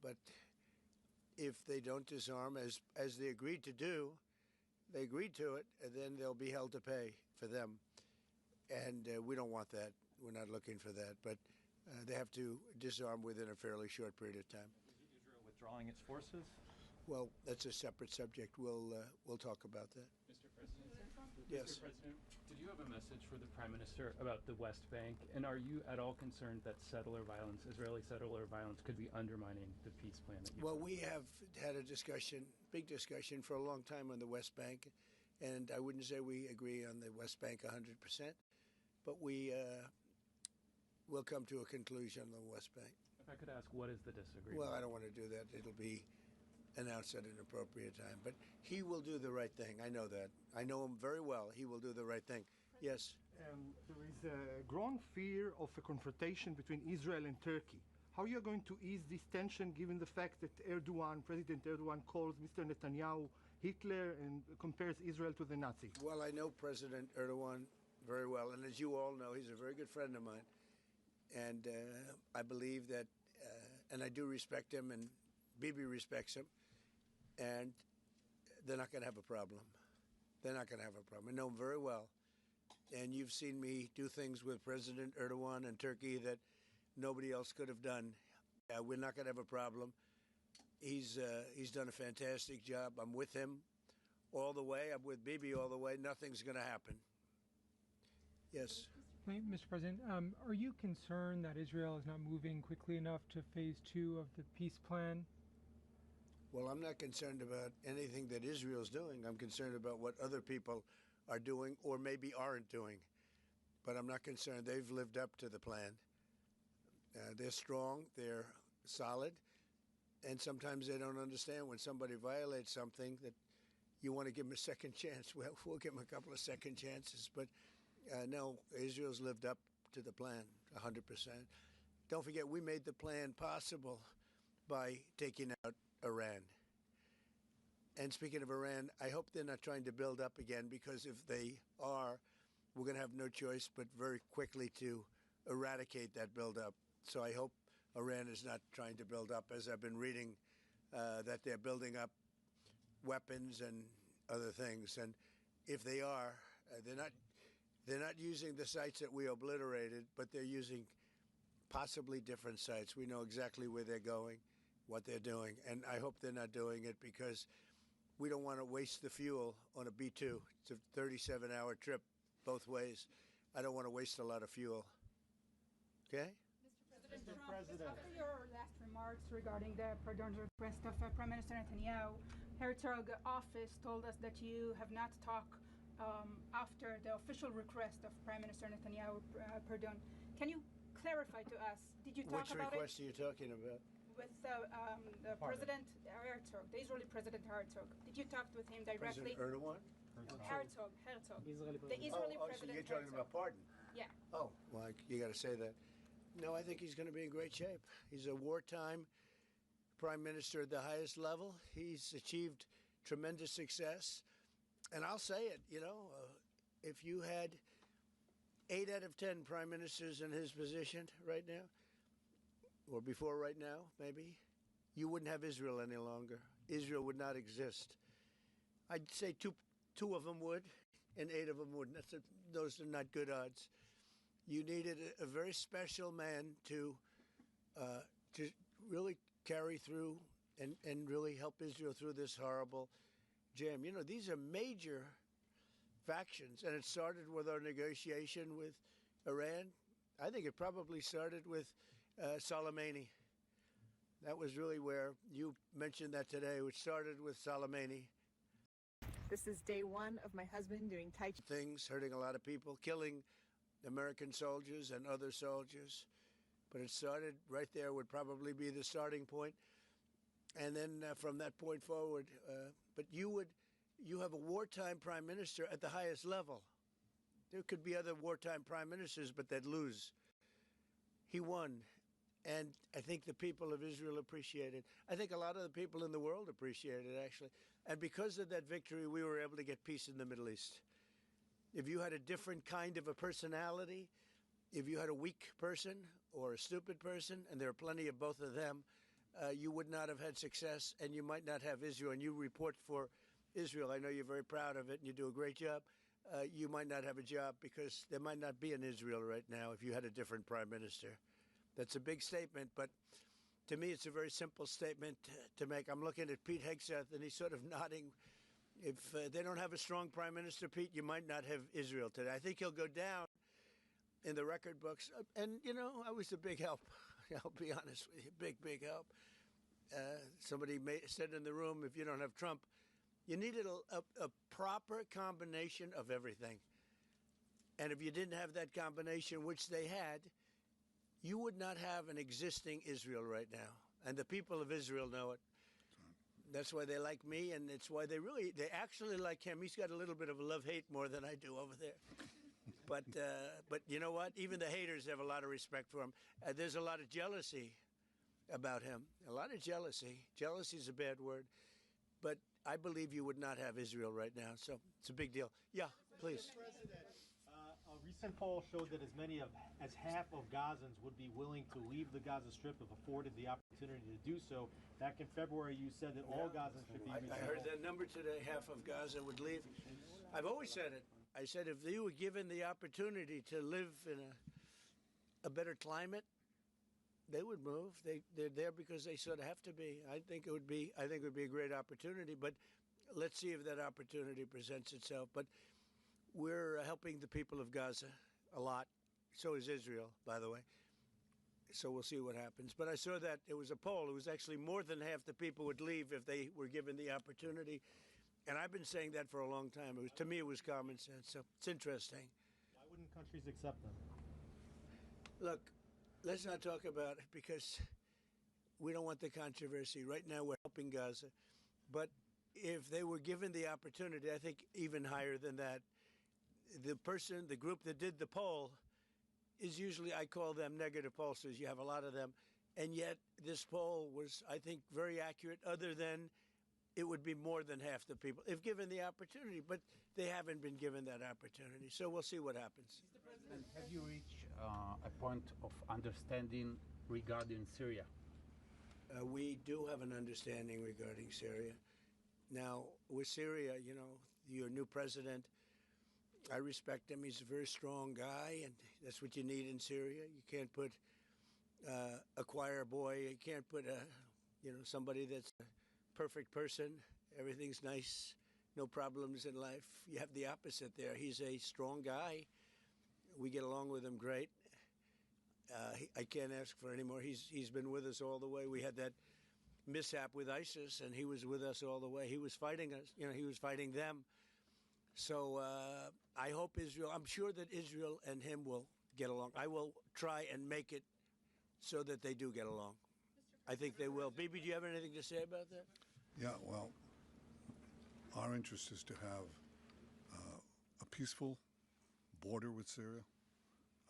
but if they don't disarm, as they agreed to do, they agreed to it, and then they'll be held to pay for them. And we don't want that. We're not looking for that. But they have to disarm within a fairly short period of time. Is Israel withdrawing its forces? Well, that's a separate subject. We'll talk about that. Mr. President? Yes. Mr. President, did you have a message for the Prime Minister about the West Bank? And are you at all concerned that settler violence, Israeli settler violence, could be undermining the peace plan? Well, we have had a discussion, big discussion, for a long time on the West Bank. And I wouldn't say we agree on the West Bank 100%, but we will come to a conclusion on the West Bank. If I could ask, what is the disagreement? Well, I don't want to do that. It'll be announced at an appropriate time. But he will do the right thing. I know that. I know him very well. He will do the right thing. Yes? There is a growing fear of a confrontation between Israel and Turkey. How are you going to ease this tension given the fact that President Erdogan calls Mr. Netanyahu Hitler and compares Israel to the Nazis? Well, I know President Erdogan very well. And as you all know, he's a very good friend of mine. And I believe that, and I do respect him, and Bibi respects him. And they're not going to have a problem. They're not going to have a problem. I know him very well. And you've seen me do things with President Erdogan and Turkey that nobody else could have done. We're not going to have a problem. He's done a fantastic job. I'm with him all the way. I'm with Bibi all the way. Nothing's going to happen. Yes. Mr. President, are you concerned that Israel is not moving quickly enough to phase 2 of the peace plan? Well, I'm not concerned about anything that Israel's doing. I'm concerned about what other people are doing or maybe aren't doing. But I'm not concerned. They've lived up to the plan. They're strong. They're solid. And sometimes they don't understand when somebody violates something that you want to give them a second chance. Well, we'll give them a couple of second chances. But no, Israel's lived up to the plan 100%. Don't forget, we made the plan possible by taking out Iran. And speaking of Iran, I hope they're not trying to build up again, because if they are, we're going to have no choice but very quickly to eradicate that buildup. So I hope Iran is not trying to build up, as I've been reading that they're building up weapons and other things. And if they are, they're not using the sites that we obliterated, but they're using possibly different sites. We know exactly where they're going, what they're doing, and I hope they're not doing it because we don't want to waste the fuel on a B-2. It's a 37-hour trip both ways. I don't want to waste a lot of fuel. Okay? Mr. President, after your last remarks regarding the pardon request of Prime Minister Netanyahu, Herzog office told us that you have not talked after the official request of Prime Minister Netanyahu pardon. Can you clarify to us, did you talk about it? Which request are you talking about? With the President Herzog, the Israeli President Herzog. Did you talk with him directly? President Erdogan? Herzog. The Israeli President. So you're talking about pardon? Yeah. Oh, well, you got to say that. No, I think he's going to be in great shape. He's a wartime prime minister at the highest level. He's achieved tremendous success. And I'll say it, if you had 8 out of 10 prime ministers in his position right now, or before right now, maybe, you wouldn't have Israel any longer. Israel would not exist. I'd say two of them would, and 8 of them wouldn't. Those are not good odds. You needed a very special man to really carry through and really help Israel through this horrible jam. These are major factions, and it started with our negotiation with Iran. I think it probably started with Soleimani. That was really where you mentioned that today, which started with Soleimani. This is day 1 of my husband doing Tai Chi. Things hurting a lot of people, killing American soldiers and other soldiers. But it started right there, would probably be the starting point. And then from that point forward, but you have a wartime prime minister at the highest level. There could be other wartime prime ministers, but they'd lose. He won. And I think the people of Israel appreciate it. I think a lot of the people in the world appreciate it, actually. And because of that victory, we were able to get peace in the Middle East. If you had a different kind of a personality, if you had a weak person or a stupid person, and there are plenty of both of them, you would not have had success, and you might not have Israel. And you report for Israel. I know you're very proud of it, and you do a great job. You might not have a job because there might not be an Israel right now if you had a different prime minister. That's a big statement, but to me, it's a very simple statement to make. I'm looking at Pete Hegseth, and he's sort of nodding. If they don't have a strong prime minister, Pete, you might not have Israel today. I think he'll go down in the record books. And, you know, I was a big help. I'll be honest with you, big help. Somebody said in the room, if you don't have Trump, you needed a proper combination of everything. And if you didn't have that combination, which they had, you would not have an existing Israel right now. And the people of Israel know it. That's why they like me, and it's why they actually like him. He's got a little bit of a love-hate more than I do over there. But you know what? Even the haters have a lot of respect for him. There's a lot of jealousy about him. A lot of jealousy. Jealousy is a bad word. But I believe you would not have Israel right now. So it's a big deal. Yeah, please. Mr. President, a recent poll showed that as half of Gazans would be willing to leave the Gaza Strip if afforded the opportunity to do so. Back in February, you said that all Gazans should be resettled. I heard that number today. Half of Gaza would leave. I've always said it. I said if they were given the opportunity to live in a better climate, they would move. They're there because they sort of have to be. I think it would be a great opportunity. But let's see if that opportunity presents itself. But we're helping the people of Gaza a lot. So is Israel, by the way. So we'll see what happens. But I saw that it was a poll. It was actually more than half the people would leave if they were given the opportunity. And I've been saying that for a long time. To me, it was common sense. So it's interesting. Why wouldn't countries accept them? Look, let's not talk about it because we don't want the controversy. Right now, we're helping Gaza. But if they were given the opportunity, I think even higher than that, the group that did the poll is usually, I call them negative pollsters. You have a lot of them. And yet this poll was, I think, very accurate, other than it would be more than half the people if given the opportunity. But they haven't been given that opportunity. So we'll see what happens. Mr. President, have you reached a point of understanding regarding Syria? We do have an understanding regarding Syria. Now, with Syria, you know, your new president, I respect him. He's a very strong guy, and that's what you need in Syria. You can't put a choir boy. You can't put somebody that's a perfect person. Everything's nice, no problems in life. You have the opposite there. He's a strong guy. We get along with him great. I can't ask for any more. He's been with us all the way. We had that mishap with ISIS, and he was with us all the way. He was fighting us. You know, he was fighting them. So I hope Israel, I'm sure that Israel and him will get along. I will try and make it so that they do get along. I think they will. Bibi, do you have anything to say about that? Yeah, well, our interest is to have a peaceful border with Syria.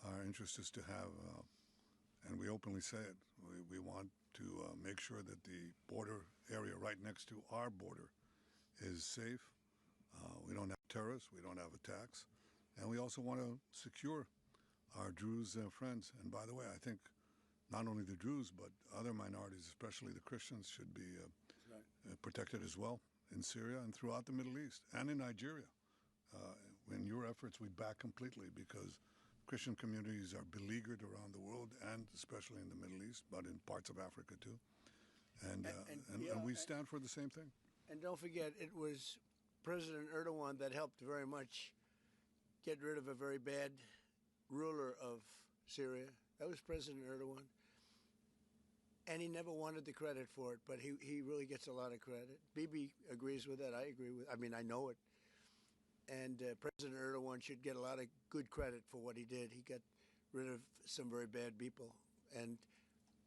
Our interest is to have, and we openly say it, we want to make sure that the border area right next to our border is safe. We don't have terrorists, we don't have attacks, and we also want to secure our Druze friends. And by the way, I think not only the Druze, but other minorities, especially the Christians, should be protected as well in Syria and throughout the Middle East and in Nigeria. In your efforts, we back completely because Christian communities are beleaguered around the world and especially in the Middle East, but in parts of Africa too. And we stand for the same thing. And don't forget, it was President Erdogan that helped very much get rid of a very bad ruler of Syria. That was President Erdogan. And he never wanted the credit for it, but he really gets a lot of credit. Bibi agrees with that. I agree with I mean, I know it. And President Erdogan should get a lot of good credit for what he did. He got rid of some very bad people. And,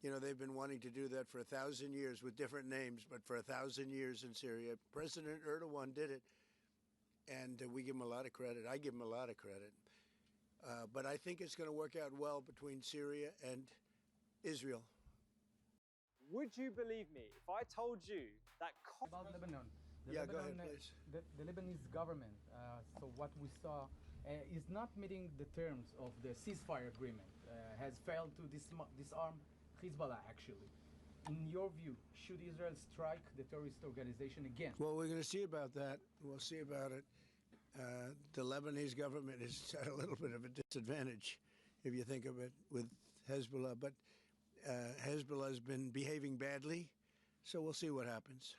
you know, they've been wanting to do that for 1,000 years with different names, but for 1,000 years in Syria. President Erdogan did it, and we give him a lot of credit. I give him a lot of credit. But I think it's going to work out well between Syria and Israel. Would you believe me if I told you that about Lebanon? Go ahead, please. The Lebanese government, so what we saw, is not meeting the terms of the ceasefire agreement, has failed to disarm Hezbollah, actually. in your view, should Israel strike the terrorist organization again? Well, we're going to see about that. We'll see about it. The Lebanese government is at a little bit of a disadvantage, if you think of it, with Hezbollah. But Hezbollah has been behaving badly, so we'll see what happens.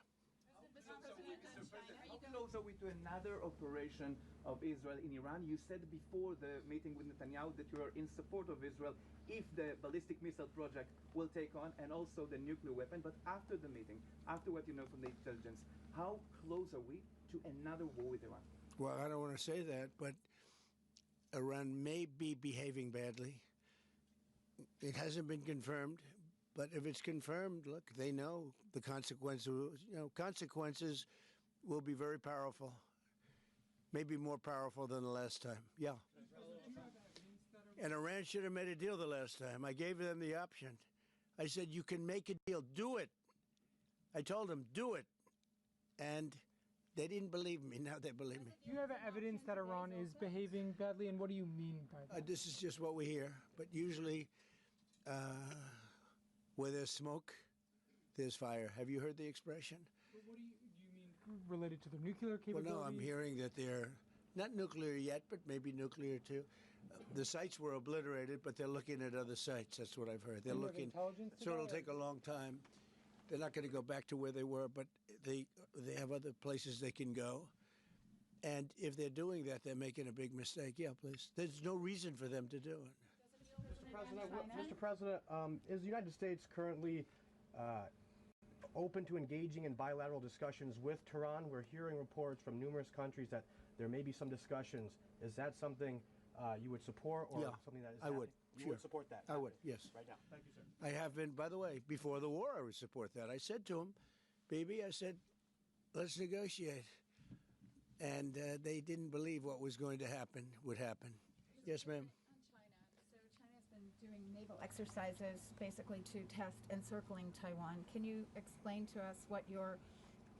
How close are we to another operation of Israel in Iran? You said before the meeting with Netanyahu that you are in support of Israel if the ballistic missile project will take on and also the nuclear weapon. But after the meeting, after what you know from the intelligence, how close are we to another war with Iran? Well, I don't want to say that, but Iran may be behaving badly. It hasn't been confirmed, but if it's confirmed, look, they know the consequences. Consequences will be very powerful, maybe more powerful than the last time. Yeah. And Iran should have made a deal the last time. I gave them the option. I said, you can make a deal. Do it. I told them, do it. And they didn't believe me. Now they believe me. Do you have evidence that Iran is behaving badly, and what do you mean by that? This is just what we hear. But usually, where there's smoke, there's fire. Have you heard the expression? What do you mean related to the nuclear capabilities? Well, no, I'm hearing that they're not nuclear yet, but maybe nuclear too. The sites were obliterated, but they're looking at other sites. That's what I've heard. They're looking. So it'll take a long time. They're not going to go back to where they were, but they have other places they can go. And if they're doing that, they're making a big mistake. Yeah, please. There's no reason for them to do it. Mr. President, is the United States currently open to engaging in bilateral discussions with Tehran? We're hearing reports from numerous countries that there may be some discussions. Is that something you would support, or something that is I would. You would support that? I would, yes. Right now. Thank you, sir. I have been, by the way, before the war, I would support that. I said to him, Bibi, I said, let's negotiate. And they didn't believe what was going to happen would happen. Yes, ma'am. China's been doing naval exercises basically to test encircling Taiwan. Can you explain to us what your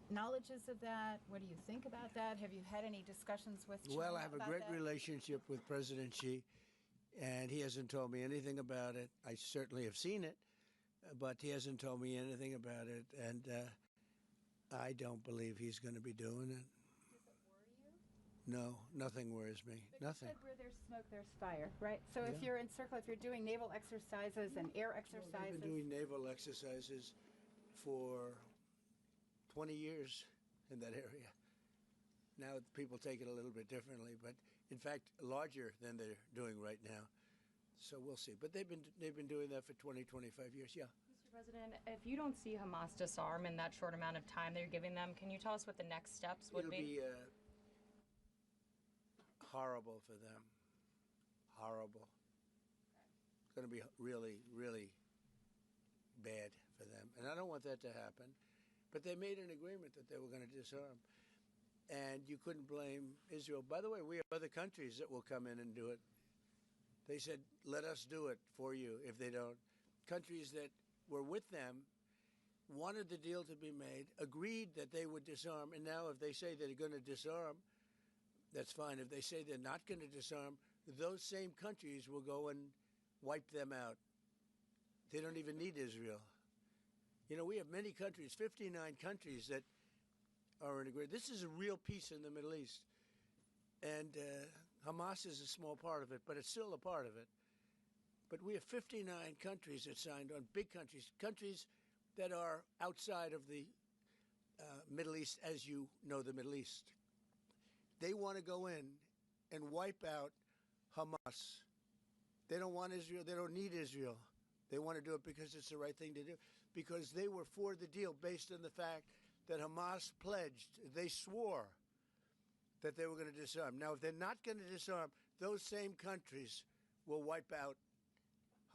knowledge is of that? What do you think about that? Have you had any discussions with China? Well, I have a great relationship with President Xi, and he hasn't told me anything about it. I certainly have seen it, but he hasn't told me anything about it, and I don't believe he's going to be doing it. No, nothing worries me. But nothing. You said where there's smoke, there's fire, right? So if you're encircled, if you're doing naval exercises and air exercises. Well, we've been doing naval exercises for 20 years in that area. Now people take it a little bit differently, but in fact larger than they're doing right now. So we'll see. But they've been doing that for 20, 25 years. Yeah. Mr. President, if you don't see Hamas disarm in that short amount of time that you're giving them, can you tell us what the next steps would be? It'll be horrible for them. Horrible. It's going to be really, really bad for them. And I don't want that to happen. But they made an agreement that they were going to disarm. And you couldn't blame Israel. By the way, we have other countries that will come in and do it. They said, let us do it for you if they don't. Countries that were with them wanted the deal to be made, agreed that they would disarm. And now if they say they're going to disarm, that's fine. If they say they're not going to disarm, those same countries will go and wipe them out. They don't even need Israel. You know, we have many countries, 59 countries that are in agreement. This is a real peace in the Middle East. And Hamas is a small part of it, but it's still a part of it. But we have 59 countries that signed on, big countries, countries that are outside of the Middle East, as you know the Middle East. They want to go in and wipe out Hamas. They don't want Israel. They don't need Israel. They want to do it because it's the right thing to do, because they were for the deal based on the fact that Hamas pledged, they swore that they were going to disarm. Now, if they're not going to disarm, those same countries will wipe out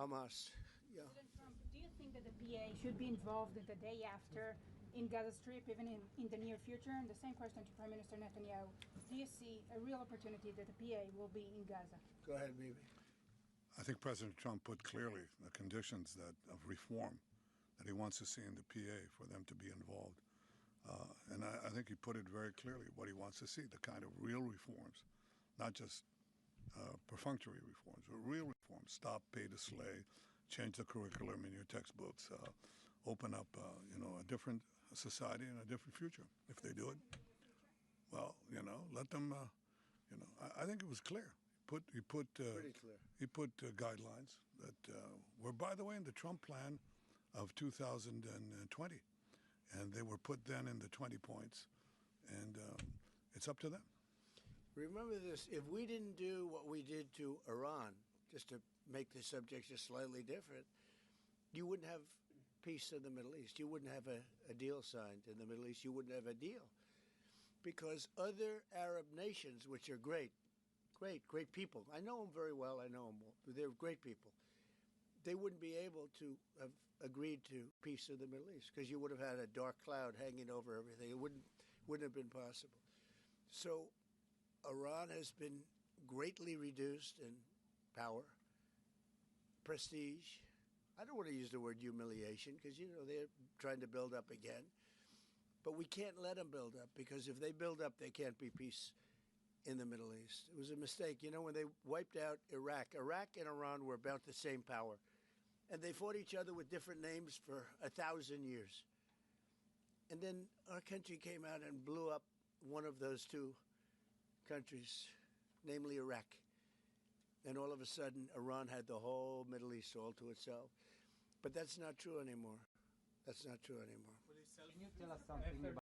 Hamas. Yeah. President Trump, do you think that the PA should be involved in the day after in Gaza Strip, even in the near future? And the same question to Prime Minister Netanyahu. Do you see a real opportunity that the PA will be in Gaza? Go ahead, Bibi. I think President Trump put clearly the conditions of reform that he wants to see in the PA for them to be involved. And I think he put it very clearly what he wants to see, the kind of real reforms, not just perfunctory reforms, but real reforms. Stop pay to slay, change the curriculum in your textbooks, open up, a different society and a different future. If they do it, well, let them. I think it was clear. He put Pretty clear. He put guidelines that were, by the way, in the Trump plan of 2020, and they were put then in the 20 points, and it's up to them. Remember this, if we didn't do what we did to Iran, just to make the subject just slightly different, you wouldn't have peace in the Middle East. You wouldn't have a deal signed in the Middle East. You wouldn't have a deal. Because other Arab nations, which are great people, I know them very well, they're great people, they wouldn't be able to have agreed to peace in the Middle East because you would have had a dark cloud hanging over everything. It wouldn't have been possible. So Iran has been greatly reduced in power, prestige. I don't want to use the word humiliation because, they're trying to build up again. But we can't let them build up because if they build up, there can't be peace in the Middle East. It was a mistake. When they wiped out Iraq and Iran were about the same power. And they fought each other with different names for 1,000 years. And then our country came out and blew up one of those two countries, namely Iraq. And all of a sudden, Iran had the whole Middle East all to itself. But that's not true anymore. That's not true anymore. Can you tell us something about